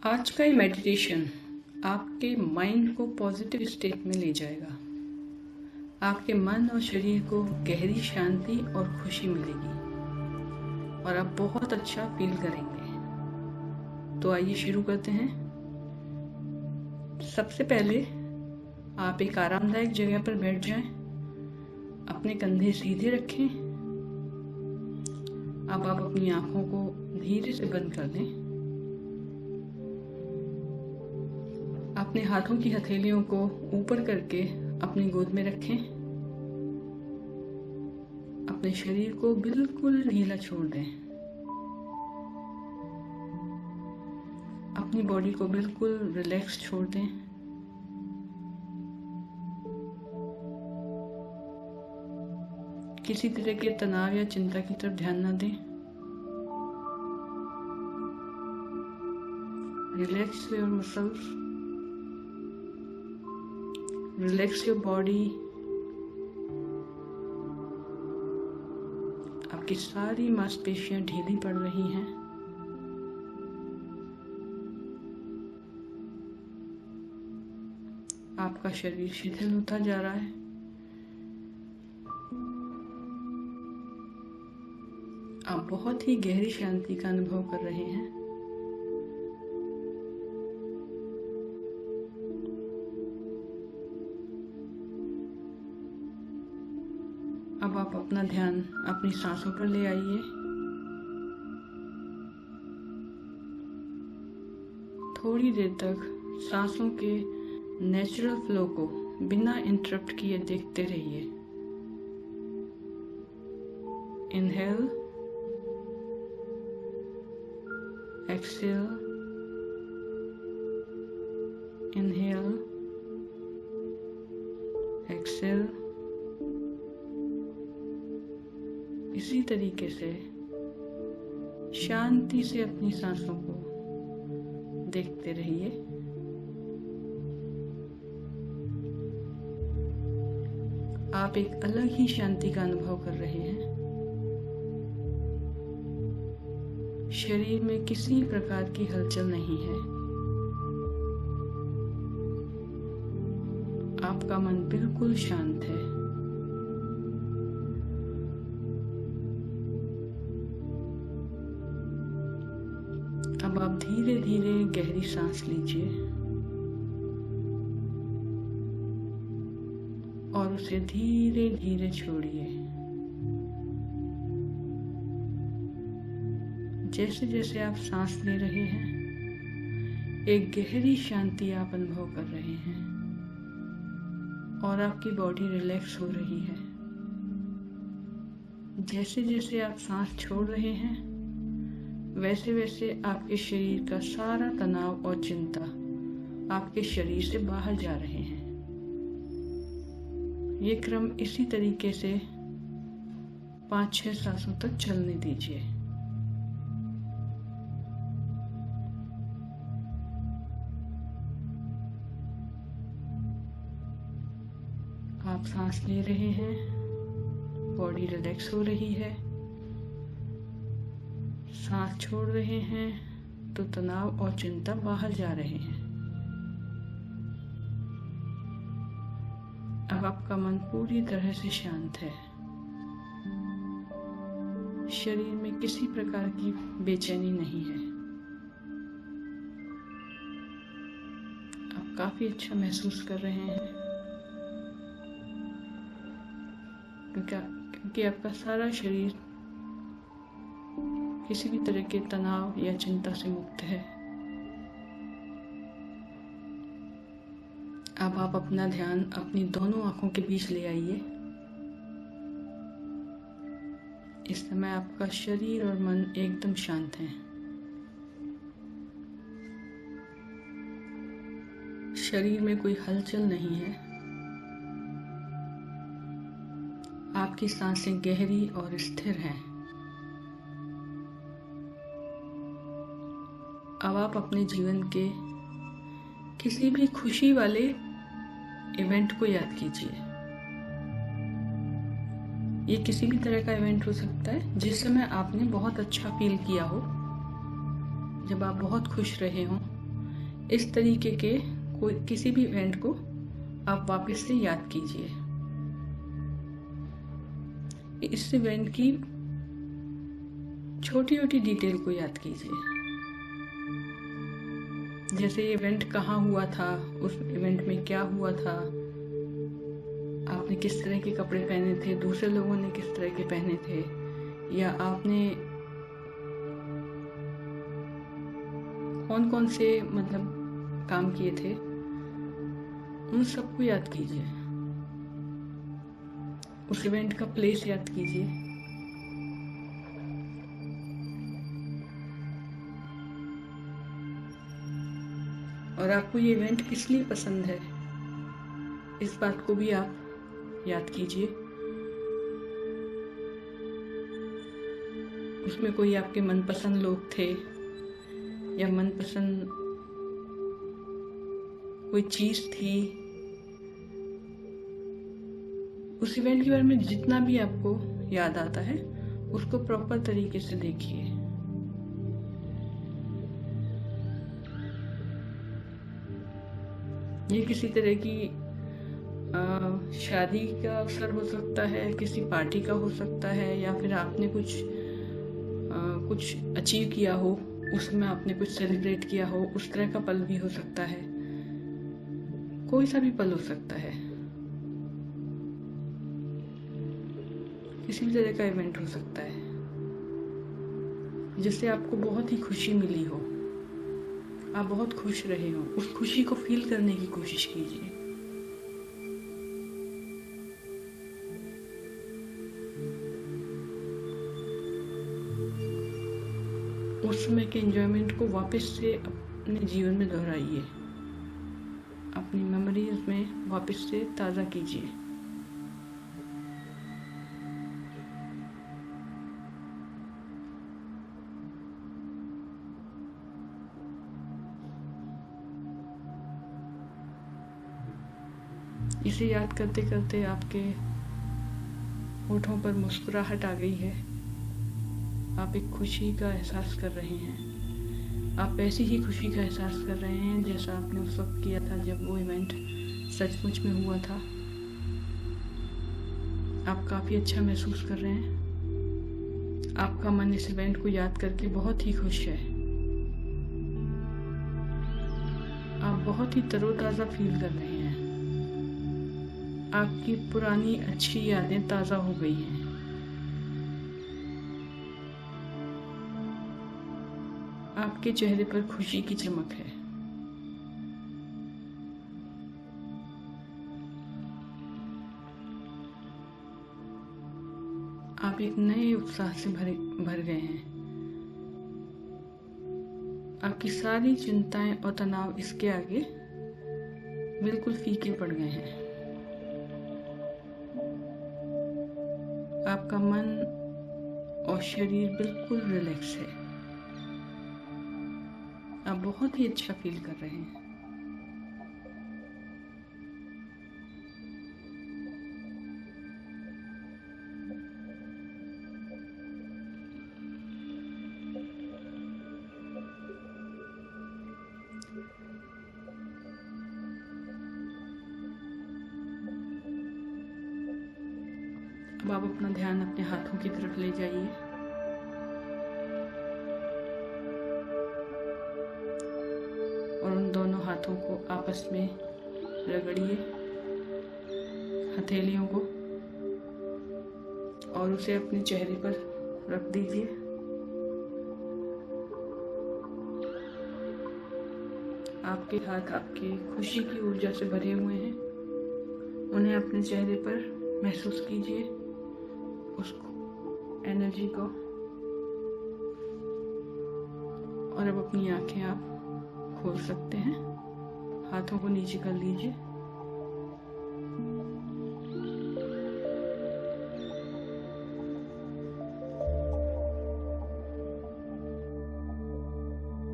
आज का ये मेडिटेशन आपके माइंड को पॉजिटिव स्टेट में ले जाएगा। आपके मन और शरीर को गहरी शांति और खुशी मिलेगी और आप बहुत अच्छा फील करेंगे। तो आइए शुरू करते हैं। सबसे पहले आप एक आरामदायक जगह पर बैठ जाएं। अपने कंधे सीधे रखें। अब आप अपनी आंखों को धीरे से बंद कर दें। अपने हाथों की हथेलियों को ऊपर करके अपनी गोद में रखें। अपने शरीर को बिल्कुल ढीला छोड़ दें। अपनी बॉडी को बिल्कुल रिलैक्स छोड़ दें। किसी तरह के तनाव या चिंता की तरफ ध्यान न दें। Relax your muscles, relax your body. आपकी सारी मांसपेशियां ढीली पड़ रही हैं। आपका शरीर शिथिल होता जा रहा है। आप बहुत ही गहरी शांति का अनुभव कर रहे हैं। अब आप अपना ध्यान अपनी सांसों पर ले आइए। थोड़ी देर तक सांसों के नेचुरल फ्लो को बिना इंटरप्ट किए देखते रहिए। Inhale, exhale, inhale, exhale. इसी तरीके से शांति से अपनी सांसों को देखते रहिए। आप एक अलग ही शांति का अनुभव कर रहे हैं। शरीर में किसी प्रकार की हलचल नहीं है। आपका मन बिल्कुल शांत है। अब आप धीरे धीरे गहरी सांस लीजिए और उसे धीरे धीरे छोड़िए। जैसे जैसे आप सांस ले रहे हैं, एक गहरी शांति आप अनुभव कर रहे हैं और आपकी बॉडी रिलैक्स हो रही है। जैसे जैसे आप सांस छोड़ रहे हैं, वैसे वैसे आपके शरीर का सारा तनाव और चिंता आपके शरीर से बाहर जा रहे हैं। ये क्रम इसी तरीके से 5-6 सांसों तक चलने दीजिए। आप सांस ले रहे हैं, बॉडी रिलैक्स हो रही है। सांस छोड़ रहे हैं तो तनाव और चिंता बाहर जा रहे हैं। अब आपका मन पूरी तरह से शांत है। शरीर में किसी प्रकार की बेचैनी नहीं है। आप काफी अच्छा महसूस कर रहे हैं क्योंकि आपका सारा शरीर किसी भी तरह के तनाव या चिंता से मुक्त है। अब आप अपना ध्यान अपनी दोनों आंखों के बीच ले आइए। इस समय आपका शरीर और मन एकदम शांत हैं। शरीर में कोई हलचल नहीं है। आपकी सांसें गहरी और स्थिर हैं। अब आप अपने जीवन के किसी भी खुशी वाले इवेंट को याद कीजिए। ये किसी भी तरह का इवेंट हो सकता है जिस समय आपने बहुत अच्छा फील किया हो, जब आप बहुत खुश रहे हों, इस तरीके के कोई किसी भी इवेंट को आप वापस से याद कीजिए। इस इवेंट की छोटी छोटी डिटेल को याद कीजिए, जैसे ये इवेंट कहाँ हुआ था, उस इवेंट में क्या हुआ था, आपने किस तरह के कपड़े पहने थे, दूसरे लोगों ने किस तरह के पहने थे, या आपने कौन कौन से मतलब काम किए थे, उन सबको याद कीजिए। उस इवेंट का प्लेस याद कीजिए। और आपको ये इवेंट किस लिए पसंद है, इस बात को भी आप याद कीजिए। उसमें कोई आपके मनपसंद लोग थे या मनपसंद कोई चीज थी। उस इवेंट के बारे में जितना भी आपको याद आता है उसको प्रॉपर तरीके से देखिए। ये किसी तरह की शादी का अवसर हो सकता है, किसी पार्टी का हो सकता है, या फिर आपने कुछ अचीव किया हो, उसमें आपने कुछ सेलिब्रेट किया हो, उस तरह का पल भी हो सकता है। कोई सा भी पल हो सकता है, किसी भी तरह का इवेंट हो सकता है जिससे आपको बहुत ही खुशी मिली हो, आप बहुत खुश रहे हो। उस खुशी को फील करने की कोशिश कीजिए। उस समय के एंजॉयमेंट को वापस से अपने जीवन में दोहराइए, अपनी मेमोरीज में वापस से ताज़ा कीजिए। इसे याद करते करते आपके होठों पर मुस्कुराहट आ गई है। आप एक खुशी का एहसास कर रहे हैं। आप ऐसी ही खुशी का एहसास कर रहे हैं जैसा आपने उस वक्त किया था जब वो इवेंट सचमुच में हुआ था। आप काफ़ी अच्छा महसूस कर रहे हैं। आपका मन इस इवेंट को याद करके बहुत ही खुश है। आप बहुत ही तरोताज़ा फील कर रहे हैं। आपकी पुरानी अच्छी यादें ताज़ा हो गई हैं। आपके चेहरे पर खुशी की चमक है। आप एक नए उत्साह से भर गए हैं। आपकी सारी चिंताएं और तनाव इसके आगे बिल्कुल फीके पड़ गए हैं। आपका मन और शरीर बिल्कुल रिलैक्स है। आप बहुत ही अच्छा फील कर रहे हैं। अब आप अपना ध्यान अपने हाथों की तरफ ले जाइए। और उन दोनों हाथों को आपस में रगड़िए, हथेलियों को, और उसे अपने चेहरे पर रख दीजिए। आपके हाथ आपकी खुशी की ऊर्जा से भरे हुए हैं। उन्हें अपने चेहरे पर महसूस कीजिए, उसको, एनर्जी को। और अब अपनी आंखें आप खोल सकते हैं। हाथों को नीचे कर लीजिए।